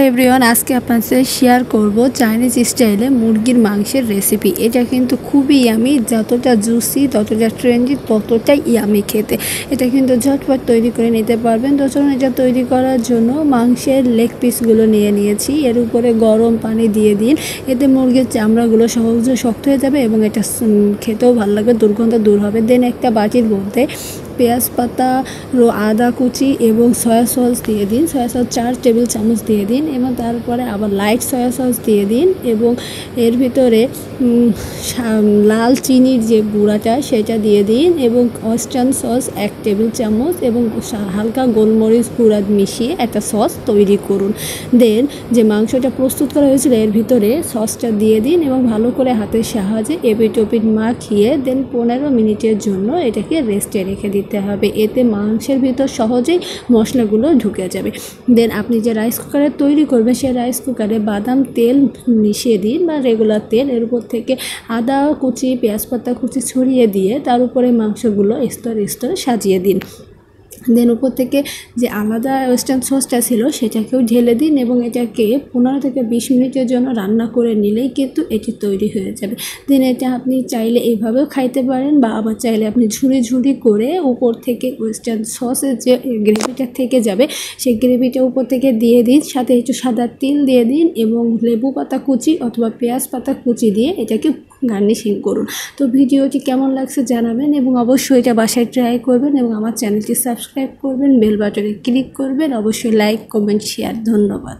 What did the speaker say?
Everyone, আজকে আপনাদের সাথে শেয়ার করব চাইনিজ স্টাইলে মুরগির মাংসের রেসিপি। এটা কিন্তু খুবই ইয়ামি, যতটা জুসি ততটা ট্রেন্ডি ততটাই ইয়ামি খেতে। এটা কিন্তু ঝটপট তৈরি করে নিতে পারবেন। তো চলুন, এটা তৈরি করার জন্য মাংসের লেগ পিসগুলো নিয়ে নিয়েছি। এর উপরে গরম পানি দিয়ে দিন, এতে মুরগির চামড়াগুলো সহজে শক্ত হয়ে যাবে এবং এটা খেতেও ভালো লাগবে, দুর্গন্ধ দূর হবে। দেন একটা বাটির মধ্যে পেঁয়াজ পাতা, আদা কুচি এবং সয়া সস দিয়ে দিন। সয়া সস 4 টেবিল চামচ দিয়ে দিন এবং তারপরে আবার লাইট সয়া সস দিয়ে দিন এবং এর ভিতরে লাল চিনির যে গুঁড়াটা সেটা দিয়ে দিন এবং ওয়েস্টার্ন সস 1 টেবিল চামচ এবং হালকা গোলমরিচ গুঁড়া মিশিয়ে একটা সস তৈরি করুন। দেন যে মাংসটা প্রস্তুত করা হয়েছিল এর ভিতরে সসটা দিয়ে দিন এবং ভালো করে হাতের সাহায্যে এপিট ওপিট মাখিয়ে দেন 15 মিনিটের জন্য এটাকে রেস্টে রেখে দিতে হবে। এতে মাংসের ভিতর সহজেই মশলাগুলো ঢুকে যাবে। দেন আপনি যে রাইস কুকারে তৈরি করবেন সেই রাইস কুকারে বাদাম তেল মিশিয়ে দিন বা রেগুলার তেল, এর উপর থেকে আদা কুচি পেঁয়াজ পাতা কুচি ছড়িয়ে দিয়ে তার উপরে মাংসগুলো স্তরে স্তরে সাজিয়ে দিন। দেন উপর থেকে যে আলাদা ওয়েস্টার্ন সসটা ছিল সেটাকেও ঢেলে দিন এবং এটাকে 15 থেকে 20 মিনিটের জন্য রান্না করে নিলেই কিন্তু এটি তৈরি হয়ে যাবে। দেন এটা আপনি চাইলে এইভাবেও খাইতে পারেন বা আবার চাইলে আপনি ঝুড়ি ঝুড়ি করে উপর থেকে ওয়েস্টার্ন সসের যে গ্রেভিটা থেকে যাবে সেই গ্রেভিটা উপর থেকে দিয়ে দিন, সাথে একটু সাদা তিল দিয়ে দিন এবং লেবু পাতা কুচি অথবা পেঁয়াজ পাতা কুচি দিয়ে এটাকে গার্নিশিং করুন। তো ভিডিওটি কেমন লাগছে জানাবেন এবং অবশ্যই এটা বাসায় ট্রাই করবেন এবং আমার চ্যানেলটি সাবস্ক্রাইব করবেন, বেল বাটনে ক্লিক করবেন, অবশ্যই লাইক কমেন্ট শেয়ার। ধন্যবাদ।